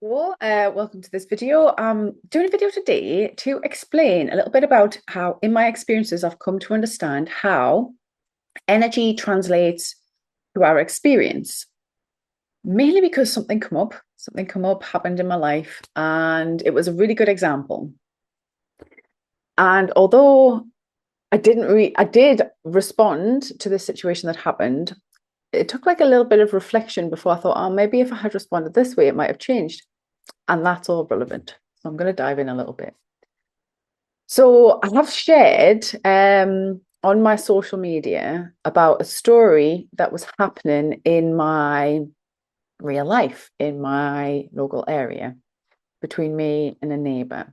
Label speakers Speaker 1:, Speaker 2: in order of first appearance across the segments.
Speaker 1: Well, welcome to this video. I'm doing a video today to explain a little bit about how, in my experiences, I've come to understand how energy translates to our experience. Mainly because something come up, happened in my life, and it was a really good example. And although I did respond to the situation that happened, it took like a little bit of reflection before I thought, oh, maybe if I had responded this way, it might have changed. And that's all relevant. So I'm going to dive in a little bit. So I have shared on my social media about a story that was happening in my real life, in my local area, between me and a neighbour.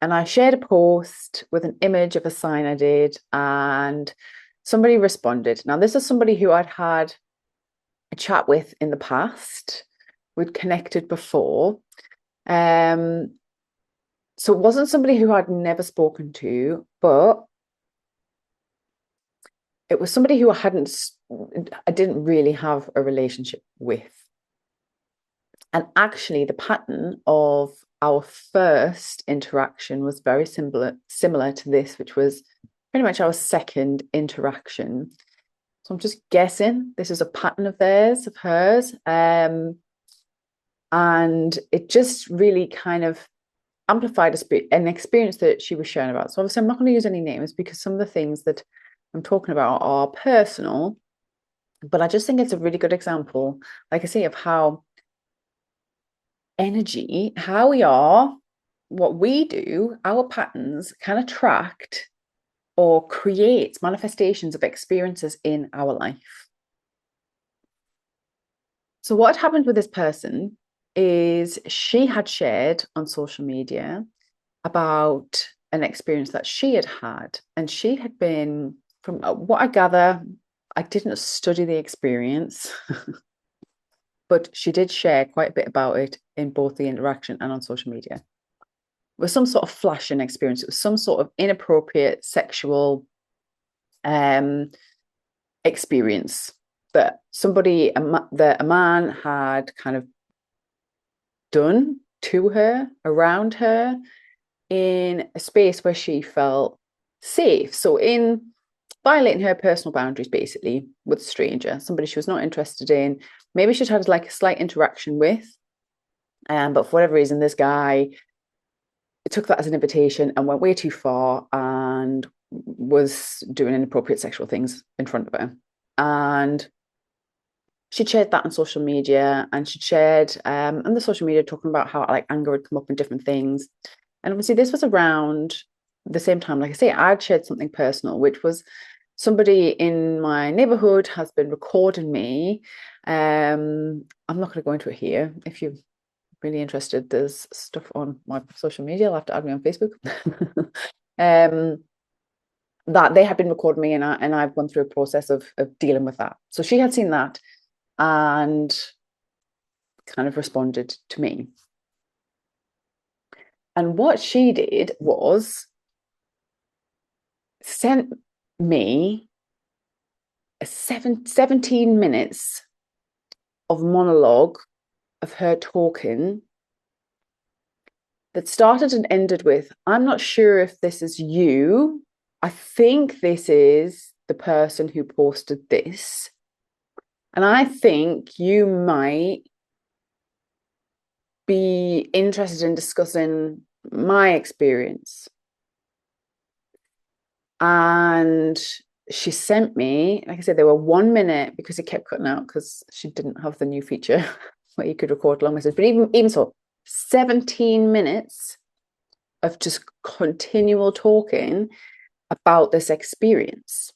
Speaker 1: And I shared a post with an image of a sign I did, and somebody responded. Now, this is somebody who I'd had a chat with in the past. We'd connected before. So it wasn't somebody who I'd never spoken to, but it was somebody who I didn't really have a relationship with. And actually, the pattern of our first interaction was very similar to this, which was pretty much our second interaction. So I'm just guessing this is a pattern of hers. And it just really kind of amplified an experience that she was sharing about. So obviously I'm not going to use any names because some of the things that I'm talking about are personal, but I just think it's a really good example, like I say, of how energy, how we are, what we do, our patterns can attract or create manifestations of experiences in our life. So what had happened with this person is she had shared on social media about an experience that she had had. And she had been, from what I gather, I didn't study the experience, but she did share quite a bit about it in both the interaction and on social media. It was some sort of flashing experience. It was some sort of inappropriate sexual experience that a man had kind of done to her, around her, in a space where she felt safe. So in violating her personal boundaries, basically, with a stranger, somebody she was not interested in. Maybe she'd had like a slight interaction with, but for whatever reason, this guy took that as an invitation and went way too far and was doing inappropriate sexual things in front of her. And she shared that on social media, and she shared on the social media talking about how like anger would come up in different things. And obviously, this was around the same time, like I say, I'd shared something personal, which was somebody in my neighborhood has been recording me. I'm not going to go into it here. If you're really interested, there's stuff on my social media. You'll have to add me on Facebook. That they had been recording me, and I've gone through a process of dealing with that. So she had seen that and kind of responded to me. And what she did was sent me 17 minutes of monologue of her talking that started and ended with, I'm not sure if this is you. I think this is the person who posted this. And I think you might be interested in discussing my experience. And she sent me, like I said, they were 1 minute because it kept cutting out because she didn't have the new feature where you could record long messages. But even so, 17 minutes of just continual talking about this experience.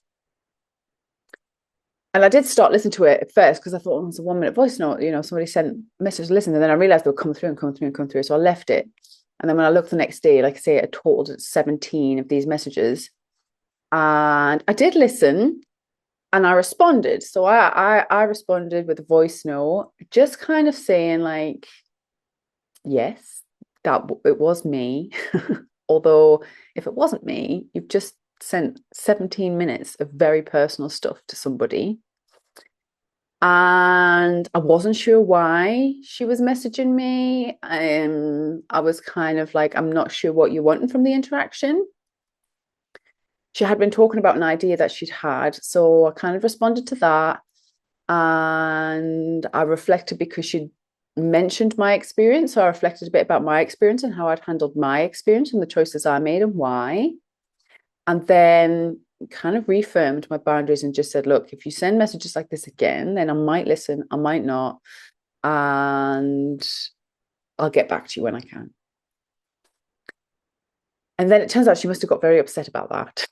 Speaker 1: And I did start listening to it at first because I thought, oh, it's a 1 minute voice note. You know, somebody sent a message to listen. And then I realized they would come through and come through and come through. So I left it. And then when I looked the next day, like I say, I totaled 17 of these messages. And I did listen and I responded. So I responded with a voice note, just kind of saying like, yes, that it was me. Although if it wasn't me, you've just sent 17 minutes of very personal stuff to somebody. And I wasn't sure why she was messaging me. I was kind of like, I'm not sure what you're wanting from the interaction. She had been talking about an idea that she'd had. So I kind of responded to that. And I reflected because she'd mentioned my experience. So I reflected a bit about my experience and how I'd handled my experience and the choices I made and why. And then kind of reaffirmed my boundaries and just said, look, if you send messages like this again, then I might listen, I might not. And I'll get back to you when I can. And then it turns out she must have got very upset about that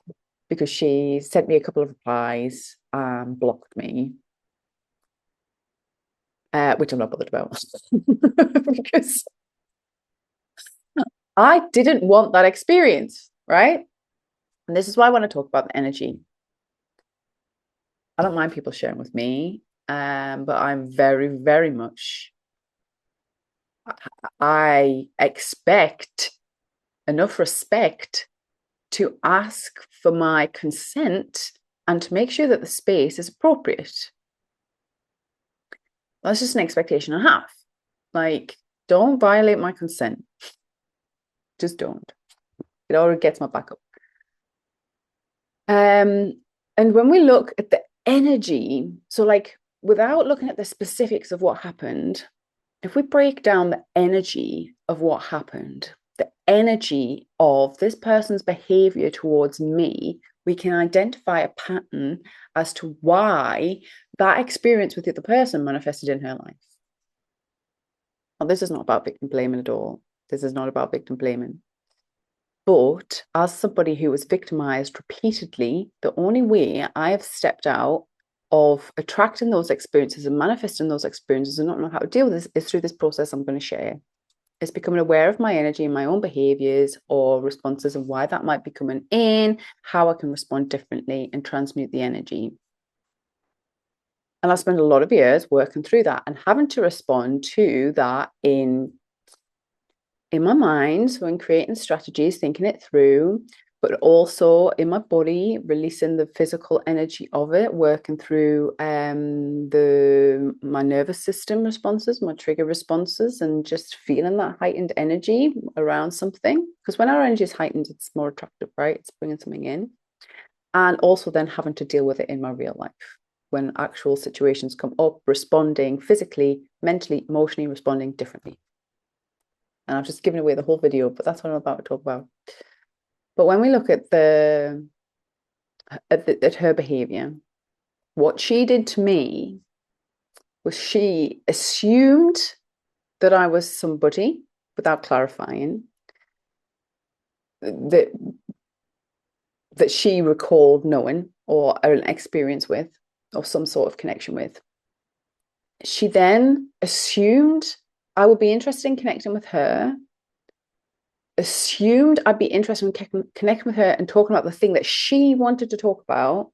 Speaker 1: because she sent me a couple of replies and blocked me, which I'm not bothered about because I didn't want that experience, right? And this is why I want to talk about the energy. I don't mind people sharing with me, but I'm very, very much, I expect enough respect to ask for my consent and to make sure that the space is appropriate. That's just an expectation I have. Like, don't violate my consent. Just don't. It already gets my back up. And when we look at the energy, so like without looking at the specifics of what happened, if we break down the energy of what happened, the energy of this person's behavior towards me, we can identify a pattern as to why that experience with the other person manifested in her life. Now, this is not about victim blaming at all. This is not about victim blaming. But as somebody who was victimized repeatedly, the only way I have stepped out of attracting those experiences and manifesting those experiences and not know how to deal with this is through this process I'm going to share. It's becoming aware of my energy and my own behaviors or responses and why that might be coming in, how I can respond differently and transmute the energy. And I spent a lot of years working through that and having to respond to that in my mind, so in creating strategies, thinking it through, but also in my body, releasing the physical energy of it, working through my nervous system responses, my trigger responses, and just feeling that heightened energy around something. Because when our energy is heightened, it's more attractive, right? It's bringing something in. And also then having to deal with it in my real life when actual situations come up, responding physically, mentally, emotionally, responding differently. And I've just given away the whole video, but that's what I'm about to talk about. But when we look at at her behavior, what she did to me was she assumed that I was somebody without clarifying that she recalled knowing or an experience with or some sort of connection with. She then assumed I would be interested in connecting with her, assumed I'd be interested in connecting with her and talking about the thing that she wanted to talk about,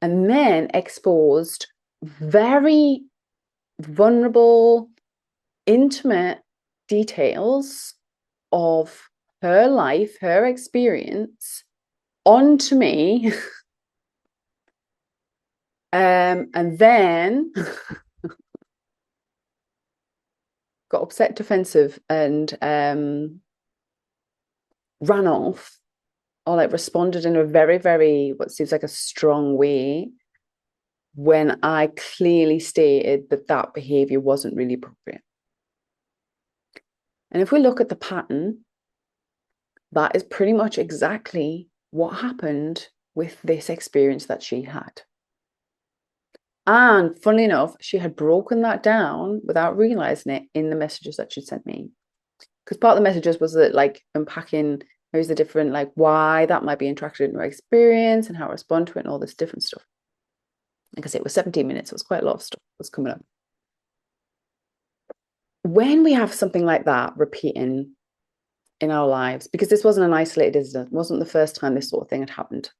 Speaker 1: and then exposed very vulnerable, intimate details of her life, her experience onto me. And then got upset, defensive, and ran off or like responded in a very, very, what seems like a strong way when I clearly stated that that behavior wasn't really appropriate. And if we look at the pattern, that is pretty much exactly what happened with this experience that she had. And funnily enough, she had broken that down without realizing it in the messages that she'd sent me. Because part of the messages was that like unpacking here's the different, like why that might be interacted in her experience and how I respond to it and all this different stuff. Like I said, it was 17 minutes. It was quite a lot of stuff that was coming up. When we have something like that repeating in our lives, because this wasn't an isolated incident, it wasn't the first time this sort of thing had happened.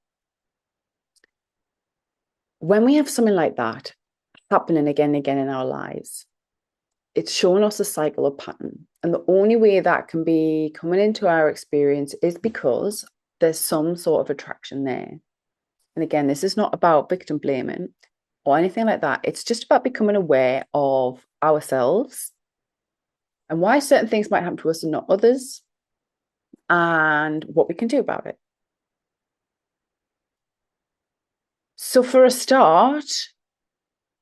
Speaker 1: When we have something like that happening again and again in our lives, it's showing us a cycle of pattern. And the only way that can be coming into our experience is because there's some sort of attraction there. And again, this is not about victim blaming. or anything like that. It's just about becoming aware of ourselves and why certain things might happen to us and not others, and what we can do about it. So for a start,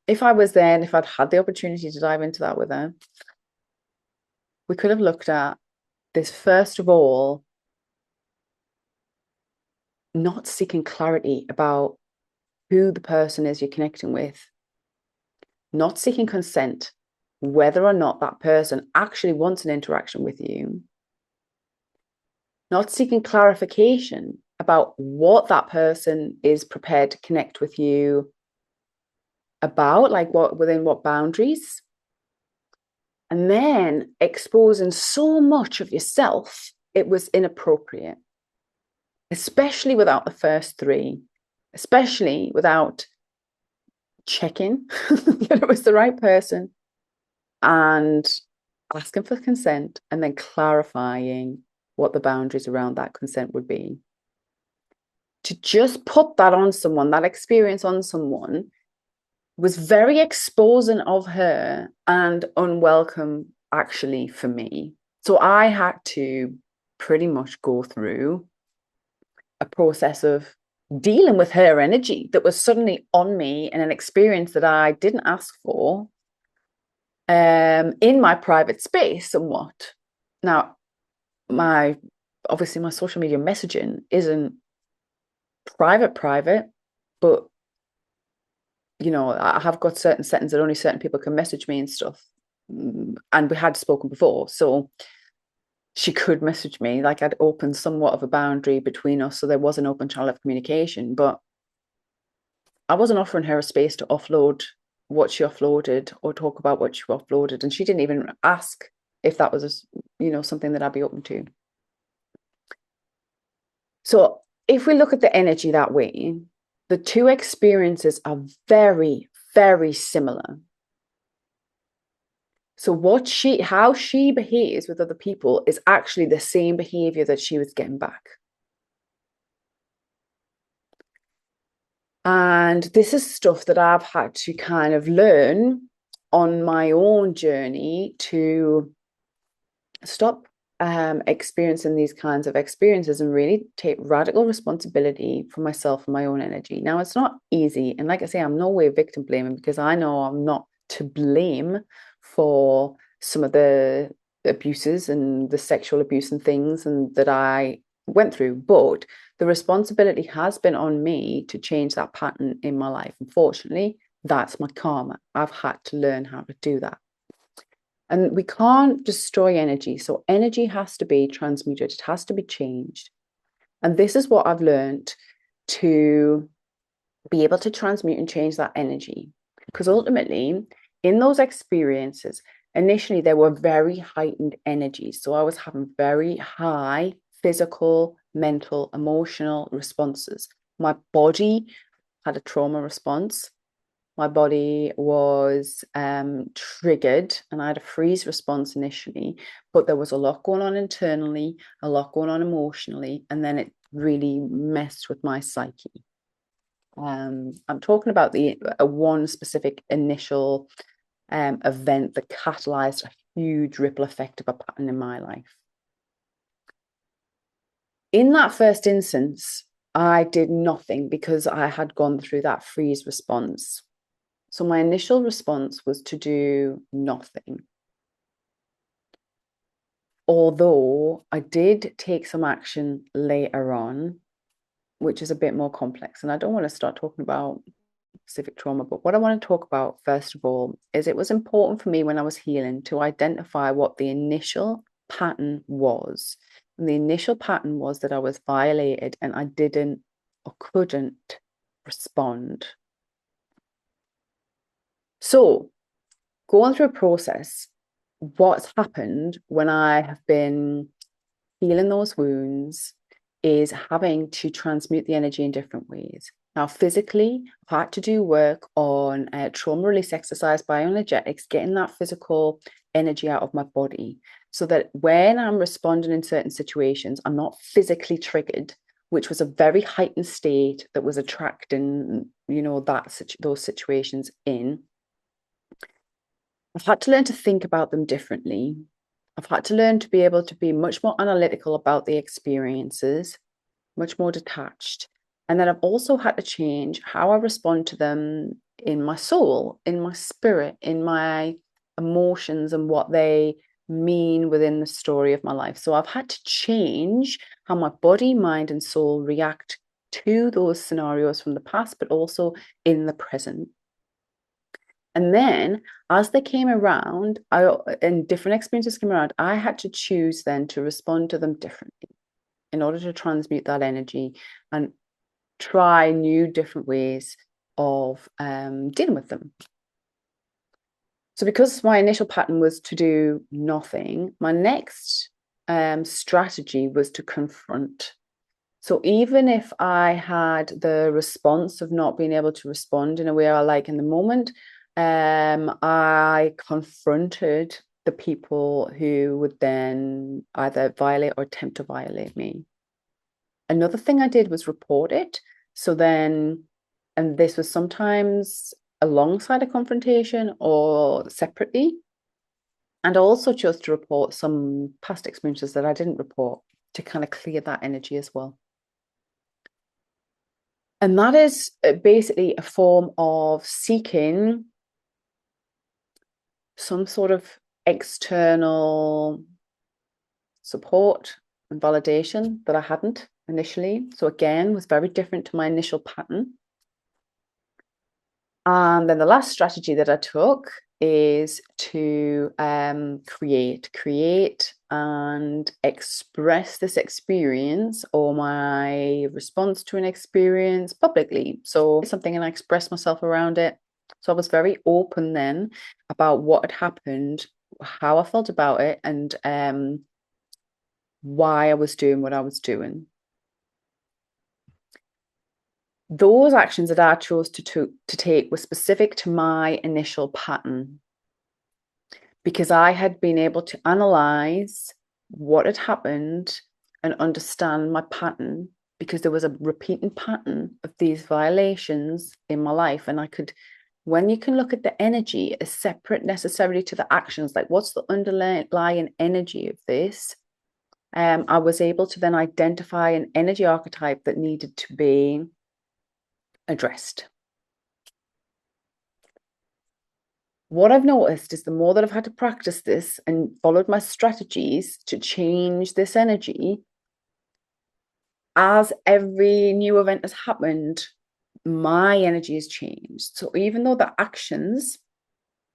Speaker 1: if I was there and if I'd had the opportunity to dive into that with her, we could have looked at this first of all, not seeking clarity about who the person is you're connecting with, not seeking consent, whether or not that person actually wants an interaction with you, not seeking clarification about what that person is prepared to connect with you about, like what within what boundaries, and then exposing so much of yourself it was inappropriate, especially without the first three, especially without checking that it was the right person and asking for consent and then clarifying what the boundaries around that consent would be. To just put that on someone, that experience on someone, was very exposing of her and unwelcome actually for me. So I had to pretty much go through a process of dealing with her energy that was suddenly on me and an experience that I didn't ask for in my private space somewhat. Now, obviously my social media messaging isn't private, but you know, I have got certain settings that only certain people can message me and stuff. And we had spoken before, so she could message me. Like I'd opened somewhat of a boundary between us, so there was an open channel of communication, but I wasn't offering her a space to offload what she offloaded or talk about what she offloaded. And she didn't even ask if that was, something that I'd be open to. So if we look at the energy that way, the two experiences are very, very similar. So how she behaves with other people is actually the same behavior that she was getting back. And this is stuff that I've had to kind of learn on my own journey to stop experiencing these kinds of experiences and really take radical responsibility for myself and my own energy. Now, it's not easy. And like I say, I'm no way victim blaming because I know I'm not to blame for some of the abuses and the sexual abuse and things and that I went through. But the responsibility has been on me to change that pattern in my life. Unfortunately, that's my karma. I've had to learn how to do that. And we can't destroy energy. So energy has to be transmuted. It has to be changed. And this is what I've learned to be able to transmute and change that energy. Because ultimately, in those experiences, initially there were very heightened energies. So I was having very high physical, mental, emotional responses. My body had a trauma response. My body was triggered and I had a freeze response initially, but there was a lot going on internally, a lot going on emotionally, and then it really messed with my psyche. I'm talking about one specific initial event that catalyzed a huge ripple effect of a pattern in my life. In that first instance, I did nothing because I had gone through that freeze response. So my initial response was to do nothing. Although I did take some action later on, which is a bit more complex. And I don't want to start talking about specific trauma, but what I want to talk about, first of all, is it was important for me when I was healing to identify what the initial pattern was. And the initial pattern was that I was violated and I didn't or couldn't respond. So, going through a process, what's happened when I have been healing those wounds is having to transmute the energy in different ways. Now, physically, I've had to do work on trauma release exercise, bioenergetics, getting that physical energy out of my body so that when I'm responding in certain situations, I'm not physically triggered which was a very heightened state that was attracting, those situations in. I've had to learn to think about them differently. I've had to learn to be able to be much more analytical about the experiences, much more detached. And then I've also had to change how I respond to them in my soul, in my spirit, in my emotions, and what they mean within the story of my life. So I've had to change how my body, mind, and soul react to those scenarios from the past, but also in the present. And then as they came around, and different experiences came around, I had to choose then to respond to them differently in order to transmute that energy and try new, different ways of dealing with them. So because my initial pattern was to do nothing, my next strategy was to confront. So even if I had the response of not being able to respond in a way I like in the moment, I confronted the people who would then either violate or attempt to violate me. Another thing I did was report it. So then, and this was sometimes alongside a confrontation or separately. And I also chose to report some past experiences that I didn't report to kind of clear that energy as well. And that is basically a form of seeking some sort of external support and validation that I hadn't initially. So again, was very different to my initial pattern. And then the last strategy that I took is to create and express this experience or my response to an experience publicly. So something, and I expressed myself around it. So I was very open then about what had happened, how I felt about it, and why I was doing what I was doing. Those actions that I chose to take were specific to my initial pattern, because I had been able to analyze what had happened and understand my pattern, because there was a repeating pattern of these violations in my life. And I could, when you can look at the energy as separate necessarily to the actions, like what's the underlying energy of this, I was able to then identify an energy archetype that needed to be addressed. What I've noticed is the more that I've had to practice this and followed my strategies to change this energy, as every new event has happened, my energy has changed. So even though the actions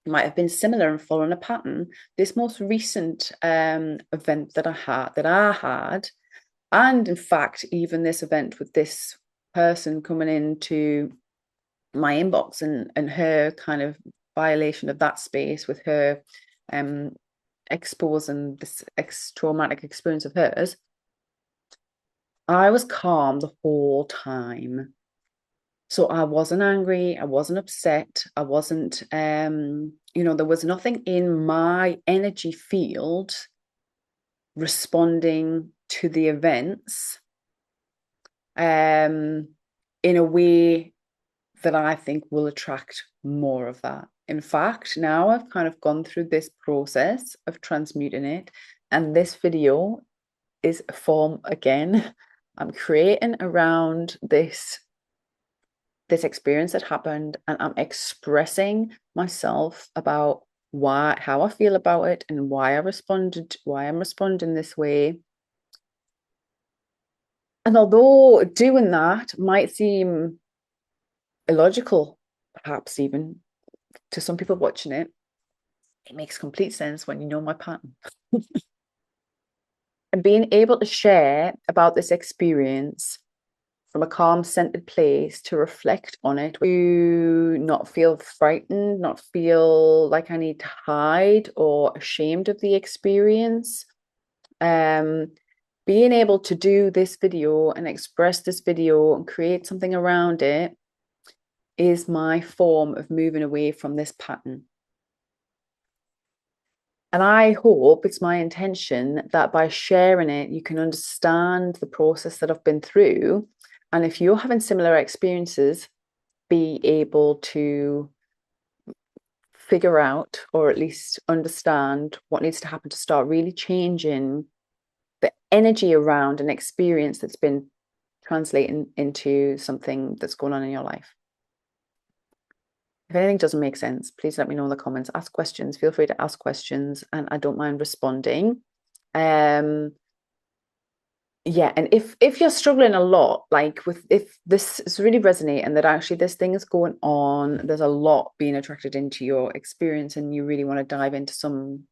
Speaker 1: might have been similar and following a pattern, this most recent event that I had, and in fact, even this event with this person coming into my inbox and her kind of violation of that space with her exposing this traumatic experience of hers, I was calm the whole time. So I wasn't angry, I wasn't upset, I wasn't, there was nothing in my energy field responding to the events in a way that I think will attract more of that. In fact, now I've kind of gone through this process of transmuting it, and this video is a form again. I'm creating around this experience that happened, and I'm expressing myself about how I feel about it and why I'm responding this way. And although doing that might seem illogical, perhaps even to some people watching it, it makes complete sense when you know my pattern. And being able to share about this experience from a calm, centered place, to reflect on it, to not feel frightened, not feel like I need to hide or ashamed of the experience. Being able to do this video and express this video and create something around it is my form of moving away from this pattern. And I hope, it's my intention, that by sharing it, you can understand the process that I've been through. And if you're having similar experiences, be able to figure out, or at least understand, what needs to happen to start really changing the energy around an experience that's been translating into something that's going on in your life. If anything doesn't make sense, please let me know in the comments. Ask questions. Feel free to ask questions, and I don't mind responding. Yeah, and if you're struggling a lot, like with, if this is really resonating, that actually this thing is going on, there's a lot being attracted into your experience, and you really want to dive into some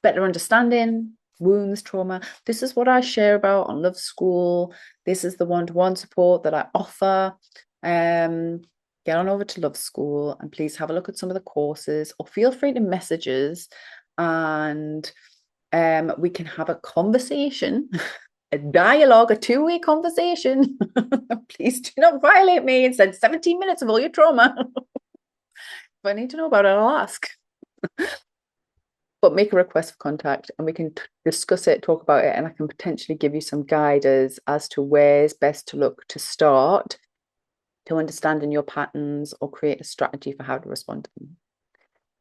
Speaker 1: better understanding, wounds, trauma, this is what I share about on Love School. This is the one-to-one support that I offer. Get on over to Love School and please have a look at some of the courses, or feel free to message us, and we can have a conversation, a dialogue, a two-way conversation. Please do not violate me and send 17 minutes of all your trauma. If I need to know about it, I'll ask. But make a request for contact and we can discuss it, talk about it, and I can potentially give you some guidance as to where's best to look to start to understanding your patterns, or create a strategy for how to respond to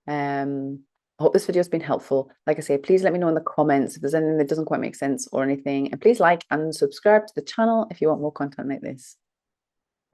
Speaker 1: them. I hope this video has been helpful. Like I say, please let me know in the comments if there's anything that doesn't quite make sense or anything. And please like and subscribe to the channel if you want more content like this.